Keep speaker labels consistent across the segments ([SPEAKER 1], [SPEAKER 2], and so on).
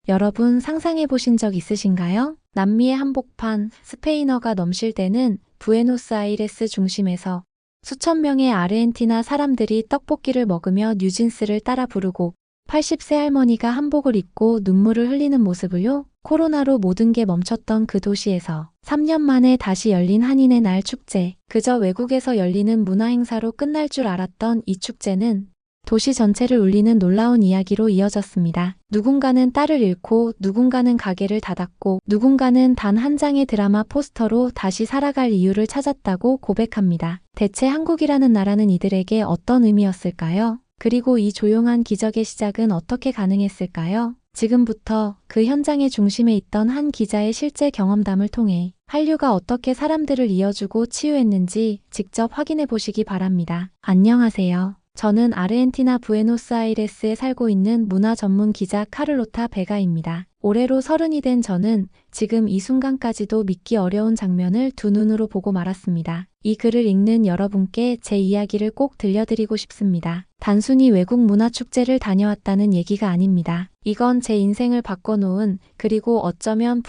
[SPEAKER 1] 여러분 상상해 보신 적 있으신가요? 남미의 한복판, 스페인어가 넘실 때는 부에노스아이레스 중심에서 수천 명의 아르헨티나 사람들이 떡볶이를 먹으며 뉴진스를 따라 부르고 80세 할머니가 한복을 입고 눈물을 흘리는 모습을요. 코로나로 모든 게 멈췄던 그 도시에서 3년 만에 다시 열린 한인의 날 축제. 그저 외국에서 열리는 문화행사로 끝날 줄 알았던 이 축제는 도시 전체를 울리는 놀라운 이야기로 이어졌습니다. 누군가는 딸을 잃고 누군가는 가게를 닫았고 누군가는 단 한 장의 드라마 포스터로 다시 살아갈 이유를 찾았다고 고백합니다. 대체 한국이라는 나라는 이들에게 어떤 의미였을까요? 그리고 이 조용한 기적의 시작은 어떻게 가능했을까요? 지금부터 그 현장의 중심에 있던 한 기자의 실제 경험담을 통해 한류가 어떻게 사람들을 이어주고 치유했는지 직접 확인해 보시기 바랍니다. 안녕하세요. 저는 아르헨티나 부에노스아이레스에 살고 있는 문화 전문 기자 카를로타 베가입니다. 올해로 30이 된 저는 지금 이 순간까지도 믿기 어려운 장면을 두 눈으로 보고 말았습니다. 이 글을 읽는 여러분께 제 이야기를 꼭 들려드리고 싶습니다. 단순히 외국 문화축제를 다녀왔다는 얘기가 아닙니다. 이건 제 인생을 바꿔놓은, 그리고 어쩌면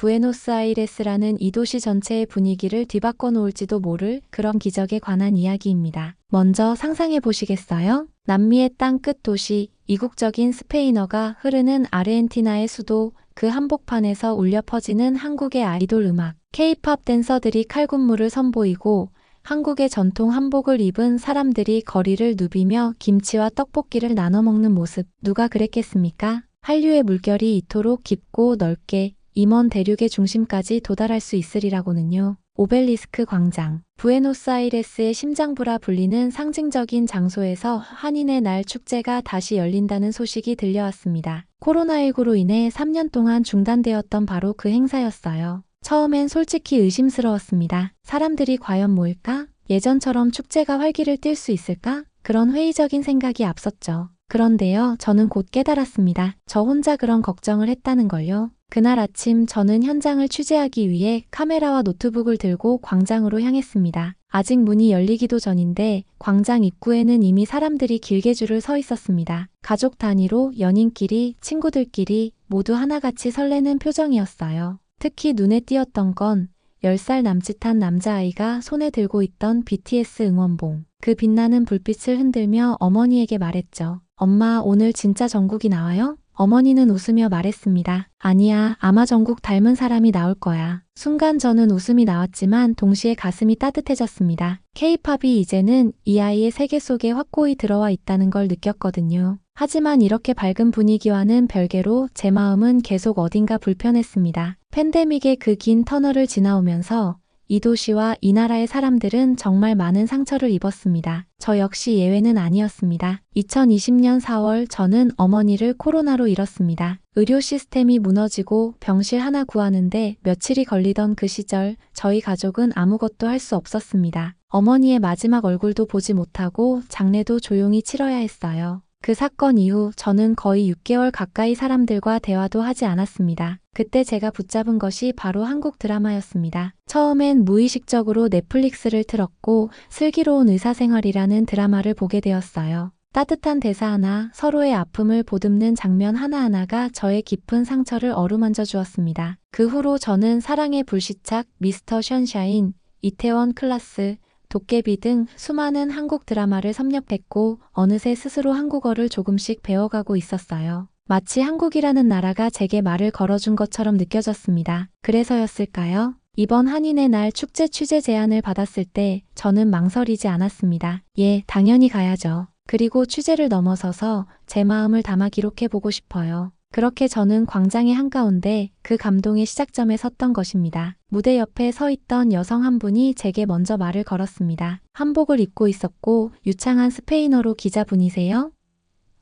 [SPEAKER 1] 부에노스아이레스라는 이 도시 전체의 분위기를 뒤바꿔 놓을지도 모를 그런 기적에 관한 이야기입니다. 먼저 상상해 보시겠어요? 남미의 땅 끝 도시, 이국적인 스페인어가 흐르는 아르헨티나의 수도, 그 한복판에서 울려 퍼지는 한국의 아이돌 음악, K-팝 댄서들이 칼군무를 선보이고 한국의 전통 한복을 입은 사람들이 거리를 누비며 김치와 떡볶이를 나눠 먹는 모습, 누가 그랬겠습니까? 한류의 물결이 이토록 깊고 넓게 이 먼 대륙의 중심까지 도달할 수 있으리라고는요. 오벨리스크 광장, 부에노스아이레스의 심장부라 불리는 상징적인 장소에서 한인의 날 축제가 다시 열린다는 소식이 들려왔습니다. 코로나19로 인해 3년 동안 중단되었던 바로 그 행사였어요. 처음엔 솔직히 의심스러웠습니다. 사람들이 과연 모일까? 예전처럼 축제가 활기를 띨 수 있을까? 그런 회의적인 생각이 앞섰죠. 그런데요, 저는 곧 깨달았습니다. 저 혼자 그런 걱정을 했다는 걸요. 그날 아침 저는 현장을 취재하기 위해 카메라와 노트북을 들고 광장으로 향했습니다. 아직 문이 열리기도 전인데 광장 입구에는 이미 사람들이 길게 줄을 서 있었습니다. 가족 단위로, 연인끼리, 친구들끼리 모두 하나같이 설레는 표정이었어요. 특히 눈에 띄었던 건 10살 남짓한 남자아이가 손에 들고 있던 BTS 응원봉. 그 빛나는 불빛을 흔들며 어머니에게 말했죠. 엄마, 오늘 진짜 정국이 나와요? 어머니는 웃으며 말했습니다. 아니야, 아마 정국 닮은 사람이 나올 거야. 순간 저는 웃음이 나왔지만 동시에 가슴이 따뜻해졌습니다. K-팝이 이제는 이 아이의 세계 속에 확고히 들어와 있다는 걸 느꼈거든요. 하지만 이렇게 밝은 분위기와는 별개로 제 마음은 계속 어딘가 불편했습니다. 팬데믹의 그 긴 터널을 지나오면서 이 도시와 이 나라의 사람들은 정말 많은 상처를 입었습니다. 저 역시 예외는 아니었습니다. 2020년 4월 저는 어머니를 코로나로 잃었습니다. 의료 시스템이 무너지고 병실 하나 구하는데 며칠이 걸리던 그 시절 저희 가족은 아무것도 할 수 없었습니다. 어머니의 마지막 얼굴도 보지 못하고 장례도 조용히 치러야 했어요. 그 사건 이후 저는 거의 6개월 가까이 사람들과 대화도 하지 않았습니다. 그때 제가 붙잡은 것이 바로 한국 드라마였습니다. 처음엔 무의식적으로 넷플릭스를 틀었고 슬기로운 의사생활이라는 드라마를 보게 되었어요. 따뜻한 대사 하나, 서로의 아픔을 보듬는 장면 하나하나가 저의 깊은 상처를 어루만져 주었습니다. 그 후로 저는 사랑의 불시착, 미스터 션샤인, 이태원 클라스, 도깨비 등 수많은 한국 드라마를 섭렵했고 어느새 스스로 한국어를 조금씩 배워가고 있었어요. 마치 한국이라는 나라가 제게 말을 걸어준 것처럼 느껴졌습니다. 그래서였을까요? 이번 한인의 날 축제 취재 제안을 받았을 때 저는 망설이지 않았습니다. 예, 당연히 가야죠. 그리고 취재를 넘어서서 제 마음을 담아 기록해보고 싶어요. 그렇게 저는 광장의 한가운데 그 감동의 시작점에 섰던 것입니다. 무대 옆에 서 있던 여성 한 분이 제게 먼저 말을 걸었습니다. 한복을 입고 있었고 유창한 스페인어로 기자분이세요?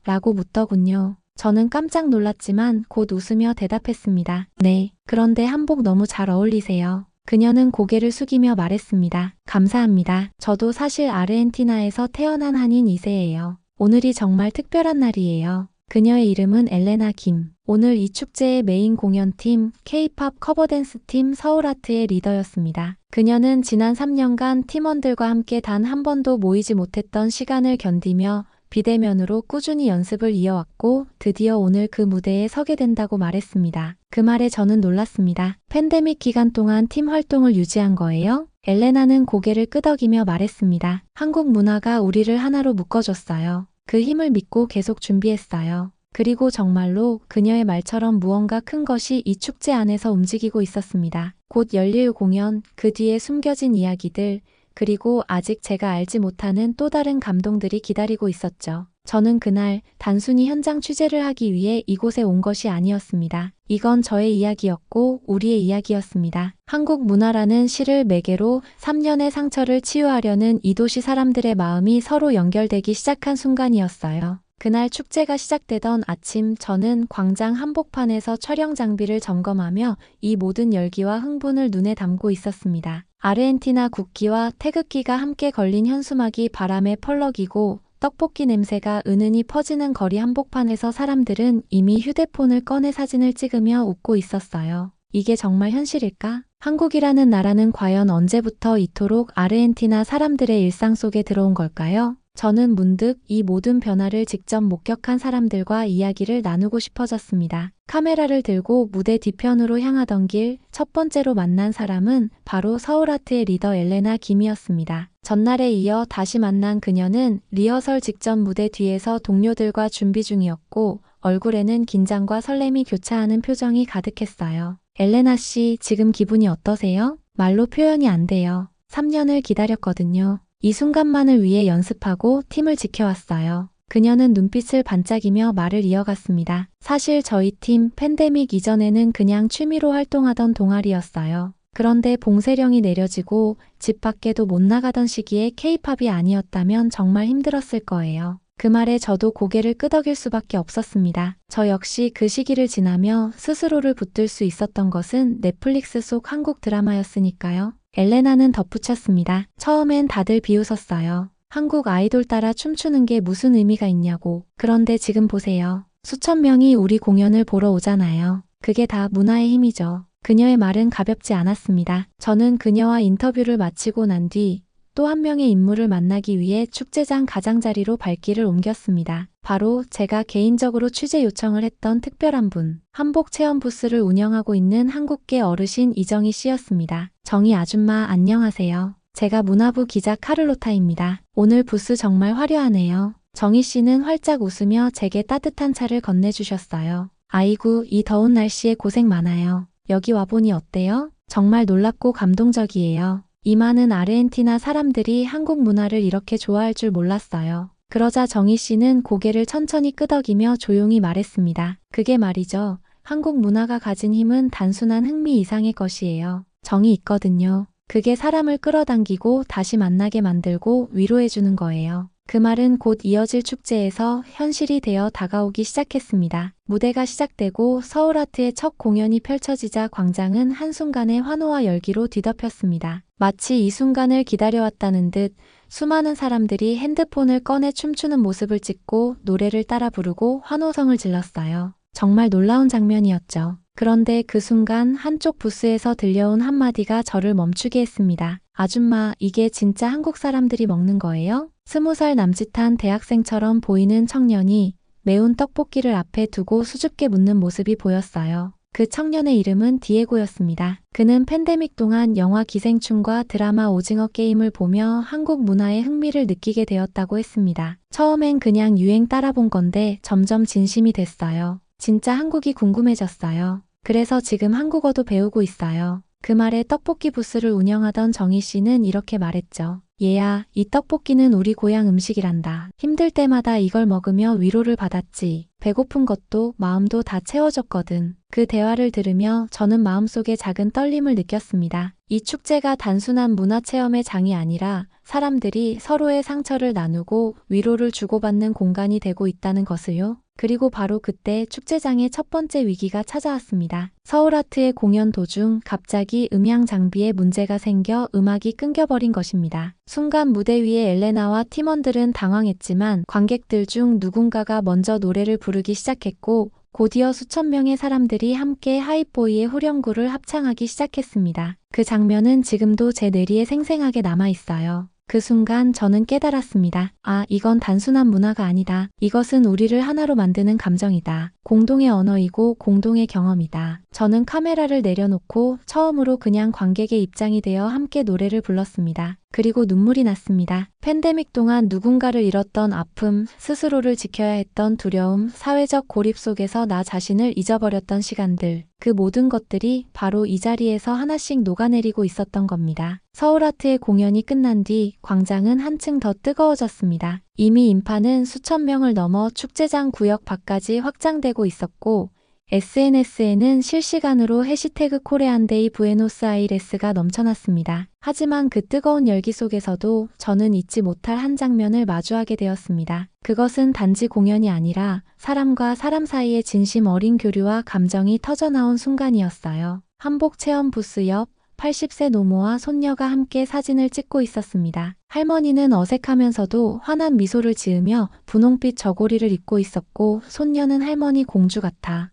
[SPEAKER 1] 라고 묻더군요. 저는 깜짝 놀랐지만 곧 웃으며 대답했습니다. 네, 그런데 한복 너무 잘 어울리세요. 그녀는 고개를 숙이며 말했습니다. 감사합니다. 저도 사실 아르헨티나에서 태어난 한인 2세예요. 오늘이 정말 특별한 날이에요. 그녀의 이름은 엘레나 김. 오늘 이 축제의 메인 공연팀 K-팝 커버댄스팀 서울아트의 리더였습니다. 그녀는 지난 3년간 팀원들과 함께 단 한 번도 모이지 못했던 시간을 견디며 비대면으로 꾸준히 연습을 이어왔고 드디어 오늘 그 무대에 서게 된다고 말했습니다. 그 말에 저는 놀랐습니다. 팬데믹 기간 동안 팀 활동을 유지한 거예요? 엘레나는 고개를 끄덕이며 말했습니다. 한국 문화가 우리를 하나로 묶어줬어요. 그 힘을 믿고 계속 준비했어요. 그리고 정말로 그녀의 말처럼 무언가 큰 것이 이 축제 안에서 움직이고 있었습니다. 곧 열릴 공연, 그 뒤에 숨겨진 이야기들, 그리고 아직 제가 알지 못하는 또 다른 감동들이 기다리고 있었죠. 저는 그날 단순히 현장 취재를 하기 위해 이곳에 온 것이 아니었습니다. 이건 저의 이야기였고 우리의 이야기였습니다. 한국 문화라는 시를 매개로 3년의 상처를 치유하려는 이 도시 사람들의 마음이 서로 연결되기 시작한 순간이었어요. 그날 축제가 시작되던 아침 저는 광장 한복판에서 촬영 장비를 점검하며 이 모든 열기와 흥분을 눈에 담고 있었습니다. 아르헨티나 국기와 태극기가 함께 걸린 현수막이 바람에 펄럭이고 떡볶이 냄새가 은은히 퍼지는 거리 한복판에서 사람들은 이미 휴대폰을 꺼내 사진을 찍으며 웃고 있었어요. 이게 정말 현실일까? 한국이라는 나라는 과연 언제부터 이토록 아르헨티나 사람들의 일상 속에 들어온 걸까요? 저는 문득 이 모든 변화를 직접 목격한 사람들과 이야기를 나누고 싶어졌습니다. 카메라를 들고 무대 뒤편으로 향하던 길, 첫 번째로 만난 사람은 바로 서울아트의 리더 엘레나 김이었습니다. 전날에 이어 다시 만난 그녀는 리허설 직전 무대 뒤에서 동료들과 준비 중이었고 얼굴에는 긴장과 설렘이 교차하는 표정이 가득했어요. 엘레나 씨, 지금 기분이 어떠세요? 말로 표현이 안 돼요. 3년을 기다렸거든요. 이 순간만을 위해 연습하고 팀을 지켜왔어요. 그녀는 눈빛을 반짝이며 말을 이어갔습니다. 사실 저희 팀 팬데믹 이전에는 그냥 취미로 활동하던 동아리였어요. 그런데 봉쇄령이 내려지고 집 밖에도 못 나가던 시기에 케이팝이 아니었다면 정말 힘들었을 거예요. 그 말에 저도 고개를 끄덕일 수밖에 없었습니다. 저 역시 그 시기를 지나며 스스로를 붙들 수 있었던 것은 넷플릭스 속 한국 드라마였으니까요. 엘레나는 덧붙였습니다. 처음엔 다들 비웃었어요. 한국 아이돌 따라 춤추는 게 무슨 의미가 있냐고. 그런데 지금 보세요. 수천 명이 우리 공연을 보러 오잖아요. 그게 다 문화의 힘이죠. 그녀의 말은 가볍지 않았습니다. 저는 그녀와 인터뷰를 마치고 난 뒤 또 한 명의 인물을 만나기 위해 축제장 가장자리로 발길을 옮겼습니다. 바로 제가 개인적으로 취재 요청을 했던 특별한 분, 한복 체험 부스를 운영하고 있는 한국계 어르신 이정희 씨였습니다. 정희 아줌마 안녕하세요. 제가 문화부 기자 카를로타입니다. 오늘 부스 정말 화려하네요. 정희 씨는 활짝 웃으며 제게 따뜻한 차를 건네주셨어요. 아이고, 이 더운 날씨에 고생 많아요. 여기 와보니 어때요? 정말 놀랍고 감동적이에요. 이 많은 아르헨티나 사람들이 한국 문화를 이렇게 좋아할 줄 몰랐어요. 그러자 정희 씨는 고개를 천천히 끄덕이며 조용히 말했습니다. 그게 말이죠. 한국 문화가 가진 힘은 단순한 흥미 이상의 것이에요. 정이 있거든요. 그게 사람을 끌어당기고 다시 만나게 만들고 위로해주는 거예요. 그 말은 곧 이어질 축제에서 현실이 되어 다가오기 시작했습니다. 무대가 시작되고 서울아트의 첫 공연이 펼쳐지자 광장은 한순간에 환호와 열기로 뒤덮였습니다. 마치 이 순간을 기다려왔다는 듯 수많은 사람들이 핸드폰을 꺼내 춤추는 모습을 찍고 노래를 따라 부르고 환호성을 질렀어요. 정말 놀라운 장면이었죠. 그런데 그 순간 한쪽 부스에서 들려온 한마디가 저를 멈추게 했습니다. 아줌마, 이게 진짜 한국 사람들이 먹는 거예요? 20살 남짓한 대학생처럼 보이는 청년이 매운 떡볶이를 앞에 두고 수줍게 묻는 모습이 보였어요. 그 청년의 이름은 디에고였습니다. 그는 팬데믹 동안 영화 기생충과 드라마 오징어 게임을 보며 한국 문화에 흥미를 느끼게 되었다고 했습니다. 처음엔 그냥 유행 따라본 건데 점점 진심이 됐어요. 진짜 한국이 궁금해졌어요. 그래서 지금 한국어도 배우고 있어요. 그 말에 떡볶이 부스를 운영하던 정희 씨는 이렇게 말했죠. 얘야, 이 떡볶이는 우리 고향 음식이란다. 힘들 때마다 이걸 먹으며 위로를 받았지. 배고픈 것도 마음도 다 채워졌거든. 그 대화를 들으며 저는 마음속에 작은 떨림을 느꼈습니다. 이 축제가 단순한 문화체험의 장이 아니라 사람들이 서로의 상처를 나누고 위로를 주고받는 공간이 되고 있다는 것을요. 그리고 바로 그때 축제장의 첫 번째 위기가 찾아왔습니다. 서울아트의 공연 도중 갑자기 음향 장비에 문제가 생겨 음악이 끊겨버린 것입니다. 순간 무대 위에 엘레나와 팀원들은 당황했지만 관객들 중 누군가가 먼저 노래를 부르기 시작했고 곧이어 수천 명의 사람들이 함께 하이보이의 후렴구를 합창하기 시작했습니다. 그 장면은 지금도 제 뇌리에 생생하게 남아있어요. 그 순간 저는 깨달았습니다. 아, 이건 단순한 문화가 아니다. 이것은 우리를 하나로 만드는 감정이다. 공동의 언어이고 공동의 경험이다. 저는 카메라를 내려놓고 처음으로 그냥 관객의 입장이 되어 함께 노래를 불렀습니다. 그리고 눈물이 났습니다. 팬데믹 동안 누군가를 잃었던 아픔, 스스로를 지켜야 했던 두려움, 사회적 고립 속에서 나 자신을 잊어버렸던 시간들, 그 모든 것들이 바로 이 자리에서 하나씩 녹아내리고 있었던 겁니다. 서울아트의 공연이 끝난 뒤 광장은 한층 더 뜨거워졌습니다. 이미 인파는 수천 명을 넘어 축제장 구역 밖까지 확장되고 있었고 SNS에는 실시간으로 해시태그 코레안데이 부에노스아이레스가 넘쳐났습니다. 하지만 그 뜨거운 열기 속에서도 저는 잊지 못할 한 장면을 마주하게 되었습니다. 그것은 단지 공연이 아니라 사람과 사람 사이의 진심 어린 교류와 감정이 터져나온 순간이었어요. 한복 체험 부스 옆 80세 노모와 손녀가 함께 사진을 찍고 있었습니다. 할머니는 어색하면서도 환한 미소를 지으며 분홍빛 저고리를 입고 있었고 손녀는 할머니 공주 같아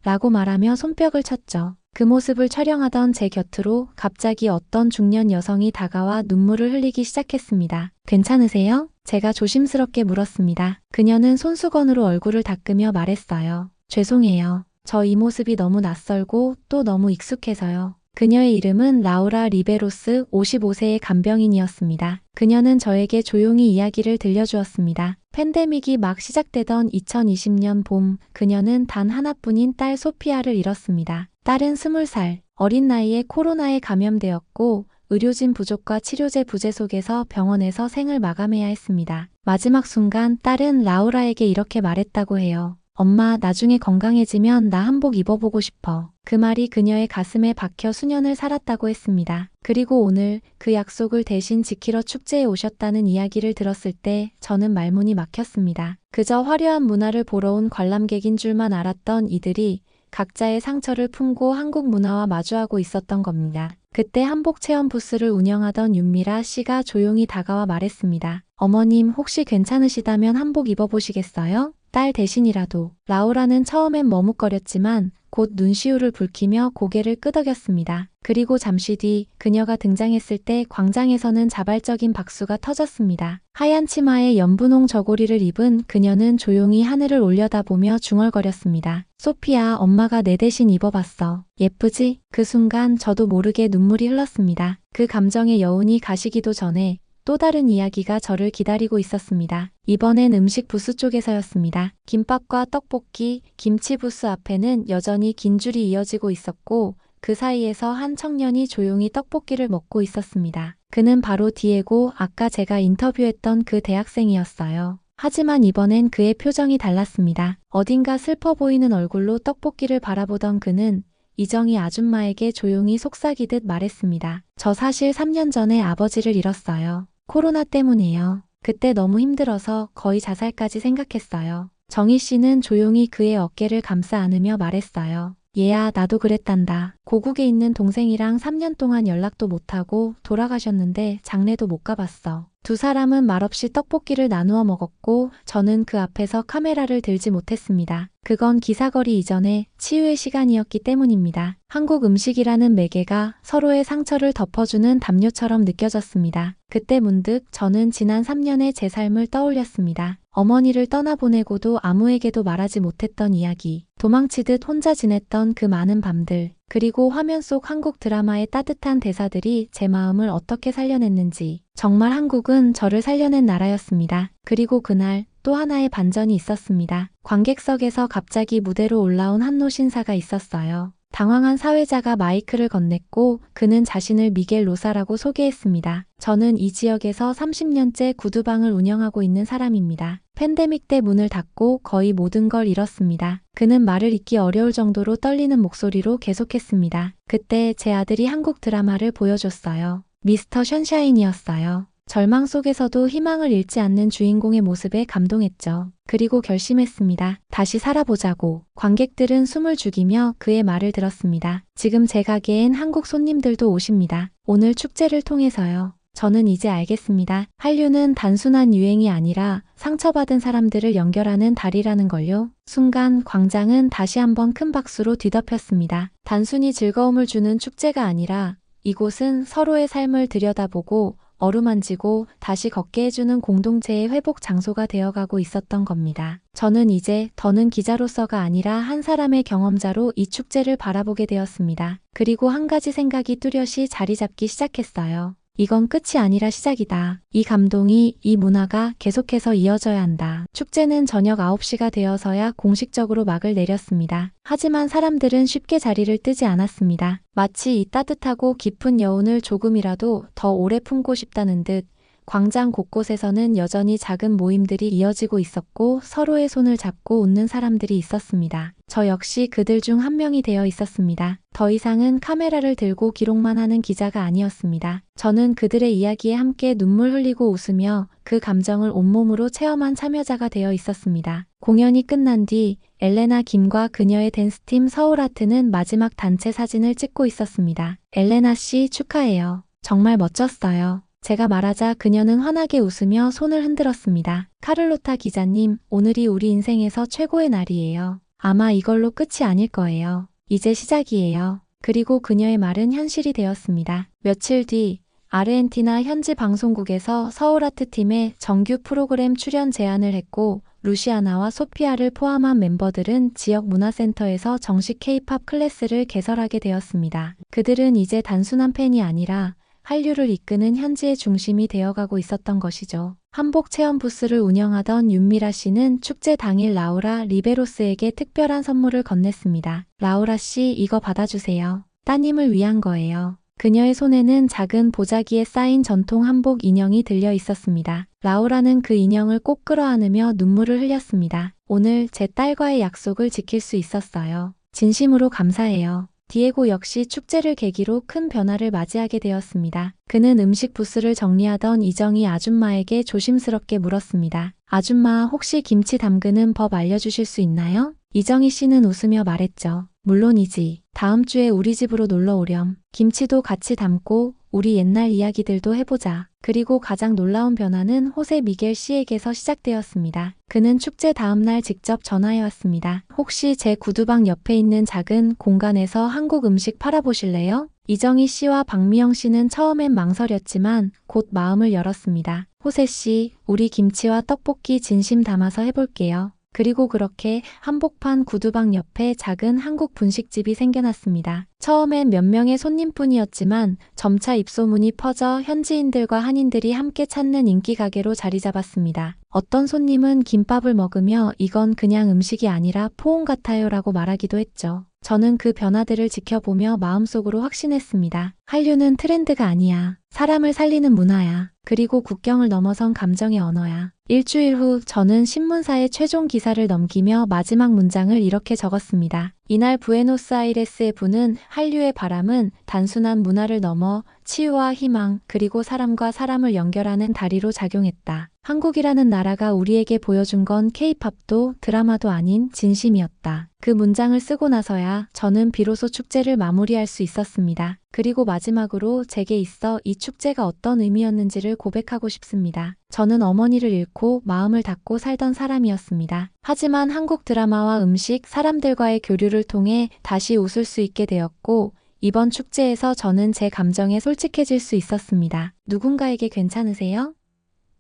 [SPEAKER 1] 라고 말하며 손뼉을 쳤죠. 그 모습을 촬영하던 제 곁으로 갑자기 어떤 중년 여성이 다가와 눈물을 흘리기 시작했습니다. 괜찮으세요? 제가 조심스럽게 물었습니다. 그녀는 손수건으로 얼굴을 닦으며 말했어요. 죄송해요. 저 이 모습이 너무 낯설고 또 너무 익숙해서요. 그녀의 이름은 라우라 리베로스 55세의 간병인이었습니다. 그녀는 저에게 조용히 이야기를 들려주었습니다. 팬데믹이 막 시작되던 2020년 봄, 그녀는 단 하나뿐인 딸 소피아를 잃었습니다. 딸은 20살, 어린 나이에 코로나에 감염되었고 의료진 부족과 치료제 부재 속에서 병원에서 생을 마감해야 했습니다. 마지막 순간 딸은 라우라에게 이렇게 말했다고 해요. 엄마, 나중에 건강해지면 나 한복 입어보고 싶어. 그 말이 그녀의 가슴에 박혀 수년을 살았다고 했습니다. 그리고 오늘 그 약속을 대신 지키러 축제에 오셨다는 이야기를 들었을 때 저는 말문이 막혔습니다. 그저 화려한 문화를 보러 온 관람객인 줄만 알았던 이들이 각자의 상처를 품고 한국 문화와 마주하고 있었던 겁니다. 그때 한복 체험 부스를 운영하던 윤미라 씨가 조용히 다가와 말했습니다. 어머님, 혹시 괜찮으시다면 한복 입어보시겠어요? 딸 대신이라도. 라우라는 처음엔 머뭇거렸지만 곧 눈시울을 붉히며 고개를 끄덕였습니다. 그리고 잠시 뒤 그녀가 등장했을 때 광장에서는 자발적인 박수가 터졌습니다. 하얀 치마에 연분홍 저고리를 입은 그녀는 조용히 하늘을 올려다보며 중얼거렸습니다. 소피아, 엄마가 내 대신 입어봤어. 예쁘지? 그 순간 저도 모르게 눈물이 흘렀습니다. 그 감정의 여운이 가시기도 전에 또 다른 이야기가 저를 기다리고 있었습니다. 이번엔 음식 부스 쪽에서였습니다. 김밥과 떡볶이, 김치 부스 앞에는 여전히 긴 줄이 이어지고 있었고 그 사이에서 한 청년이 조용히 떡볶이를 먹고 있었습니다. 그는 바로 디에고, 아까 제가 인터뷰했던 그 대학생이었어요. 하지만 이번엔 그의 표정이 달랐습니다. 어딘가 슬퍼 보이는 얼굴로 떡볶이를 바라보던 그는 이정희 아줌마에게 조용히 속삭이듯 말했습니다. 저 사실 3년 전에 아버지를 잃었어요. 코로나 때문이에요. 그때 너무 힘들어서 거의 자살까지 생각했어요. 정희 씨는 조용히 그의 어깨를 감싸 안으며 말했어요. 얘야, 나도 그랬단다. 고국에 있는 동생이랑 3년 동안 연락도 못하고 돌아가셨는데 장례도 못 가봤어. 두 사람은 말없이 떡볶이를 나누어 먹었고 저는 그 앞에서 카메라를 들지 못했습니다. 그건 기사거리 이전에 치유의 시간이었기 때문입니다. 한국 음식이라는 매개가 서로의 상처를 덮어주는 담요처럼 느껴졌습니다. 그때 문득 저는 지난 3년의 제 삶을 떠올렸습니다. 어머니를 떠나보내고도 아무에게도 말하지 못했던 이야기, 도망치듯 혼자 지냈던 그 많은 밤들, 그리고 화면 속 한국 드라마의 따뜻한 대사들이 제 마음을 어떻게 살려냈는지. 정말 한국은 저를 살려낸 나라였습니다. 그리고 그날 또 하나의 반전이 있었습니다. 관객석에서 갑자기 무대로 올라온 한노 신사가 있었어요. 당황한 사회자가 마이크를 건넸고 그는 자신을 미겔 로사라고 소개했습니다. 저는 이 지역에서 30년째 구두방을 운영하고 있는 사람입니다. 팬데믹 때 문을 닫고 거의 모든 걸 잃었습니다. 그는 말을 잇기 어려울 정도로 떨리는 목소리로 계속했습니다. 그때 제 아들이 한국 드라마를 보여줬어요. 미스터 션샤인이었어요. 절망 속에서도 희망을 잃지 않는 주인공의 모습에 감동했죠. 그리고 결심했습니다. 다시 살아보자고. 관객들은 숨을 죽이며 그의 말을 들었습니다. 지금 제 가게엔 한국 손님들도 오십니다. 오늘 축제를 통해서요. 저는 이제 알겠습니다. 한류는 단순한 유행이 아니라 상처받은 사람들을 연결하는 다리라는 걸요. 순간 광장은 다시 한번 큰 박수로 뒤덮였습니다. 단순히 즐거움을 주는 축제가 아니라 이곳은 서로의 삶을 들여다보고 어루만지고 다시 걷게 해주는 공동체의 회복 장소가 되어가고 있었던 겁니다. 저는 이제 더는 기자로서가 아니라 한 사람의 경험자로 이 축제를 바라보게 되었습니다. 그리고 한 가지 생각이 뚜렷이 자리 잡기 시작했어요. 이건 끝이 아니라 시작이다. 이 감동이, 이 문화가 계속해서 이어져야 한다. 축제는 저녁 9시가 되어서야 공식적으로 막을 내렸습니다. 하지만 사람들은 쉽게 자리를 뜨지 않았습니다. 마치 이 따뜻하고 깊은 여운을 조금이라도 더 오래 품고 싶다는 듯 광장 곳곳에서는 여전히 작은 모임들이 이어지고 있었고 서로의 손을 잡고 웃는 사람들이 있었습니다. 저 역시 그들 중 한 명이 되어 있었습니다. 더 이상은 카메라를 들고 기록만 하는 기자가 아니었습니다. 저는 그들의 이야기에 함께 눈물 흘리고 웃으며 그 감정을 온몸으로 체험한 참여자가 되어 있었습니다. 공연이 끝난 뒤 엘레나 김과 그녀의 댄스팀 서울아트는 마지막 단체 사진을 찍고 있었습니다. 엘레나 씨 축하해요. 정말 멋졌어요. 제가 말하자 그녀는 환하게 웃으며 손을 흔들었습니다. 카를로타 기자님, 오늘이 우리 인생에서 최고의 날이에요. 아마 이걸로 끝이 아닐 거예요. 이제 시작이에요. 그리고 그녀의 말은 현실이 되었습니다. 며칠 뒤 아르헨티나 현지 방송국에서 서울아트팀의 정규 프로그램 출연 제안을 했고 루시아나와 소피아를 포함한 멤버들은 지역 문화센터에서 정식 K-팝 클래스를 개설하게 되었습니다. 그들은 이제 단순한 팬이 아니라 한류를 이끄는 현지의 중심이 되어가고 있었던 것이죠. 한복 체험 부스를 운영하던 윤미라 씨는 축제 당일 라우라 리베로스에게 특별한 선물을 건넸습니다. 라우라 씨, 이거 받아주세요. 따님을 위한 거예요. 그녀의 손에는 작은 보자기에 쌓인 전통 한복 인형이 들려 있었습니다. 라우라는 그 인형을 꼭 끌어안으며 눈물을 흘렸습니다. 오늘 제 딸과의 약속을 지킬 수 있었어요. 진심으로 감사해요. 디에고 역시 축제를 계기로 큰 변화를 맞이하게 되었습니다. 그는 음식 부스를 정리하던 이정희 아줌마에게 조심스럽게 물었습니다. 아줌마, 혹시 김치 담그는 법 알려주실 수 있나요? 이정희 씨는 웃으며 말했죠. 물론이지. 다음 주에 우리 집으로 놀러 오렴. 김치도 같이 담고 우리 옛날 이야기들도 해보자. 그리고 가장 놀라운 변화는 호세 미겔 씨에게서 시작되었습니다. 그는 축제 다음 날 직접 전화해 왔습니다. 혹시 제 구두방 옆에 있는 작은 공간에서 한국 음식 팔아보실래요? 이정희 씨와 박미영 씨는 처음엔 망설였지만 곧 마음을 열었습니다. 호세 씨, 우리 김치와 떡볶이 진심 담아서 해볼게요. 그리고 그렇게 한복판 구두방 옆에 작은 한국 분식집이 생겨났습니다. 처음엔 몇 명의 손님뿐이었지만 점차 입소문이 퍼져 현지인들과 한인들이 함께 찾는 인기 가게로 자리 잡았습니다. 어떤 손님은 김밥을 먹으며 이건 그냥 음식이 아니라 포옹 같아요 라고 말하기도 했죠. 저는 그 변화들을 지켜보며 마음속으로 확신했습니다. 한류는 트렌드가 아니야. 사람을 살리는 문화야. 그리고 국경을 넘어선 감정의 언어야. 일주일 후 저는 신문사에 최종 기사를 넘기며 마지막 문장을 이렇게 적었습니다. 이날 부에노스아이레스에 부는 한류의 바람은 단순한 문화를 넘어 치유와 희망, 그리고 사람과 사람을 연결하는 다리로 작용했다. 한국이라는 나라가 우리에게 보여준 건 K-팝도 드라마도 아닌 진심이었다. 그 문장을 쓰고 나서야 저는 비로소 축제를 마무리할 수 있었습니다. 그리고 마지막으로 제게 있어 이 축제가 어떤 의미였는지를 고백하고 싶습니다. 저는 어머니를 잃고 마음을 닫고 살던 사람이었습니다. 하지만 한국 드라마와 음식, 사람들과의 교류를 통해 다시 웃을 수 있게 되었고 이번 축제에서 저는 제 감정에 솔직해질 수 있었습니다. 누군가에게 괜찮으세요?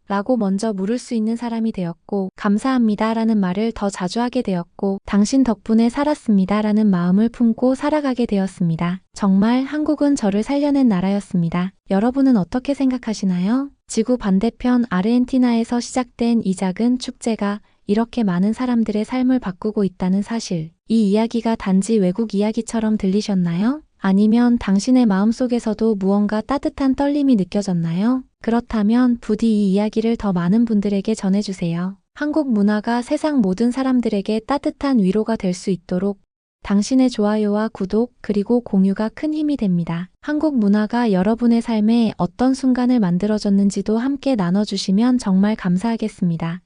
[SPEAKER 1] 라고 먼저 물을 수 있는 사람이 되었고 감사합니다 라는 말을 더 자주 하게 되었고 당신 덕분에 살았습니다 라는 마음을 품고 살아가게 되었습니다. 정말 한국은 저를 살려낸 나라였습니다. 여러분은 어떻게 생각하시나요? 지구 반대편 아르헨티나에서 시작된 이 작은 축제가 이렇게 많은 사람들의 삶을 바꾸고 있다는 사실. 이 이야기가 단지 외국 이야기처럼 들리셨나요? 아니면 당신의 마음속에서도 무언가 따뜻한 떨림이 느껴졌나요? 그렇다면 부디 이 이야기를 더 많은 분들에게 전해주세요. 한국 문화가 세상 모든 사람들에게 따뜻한 위로가 될 수 있도록 당신의 좋아요와 구독 그리고 공유가 큰 힘이 됩니다. 한국 문화가 여러분의 삶에 어떤 순간을 만들어줬는지도 함께 나눠주시면 정말 감사하겠습니다.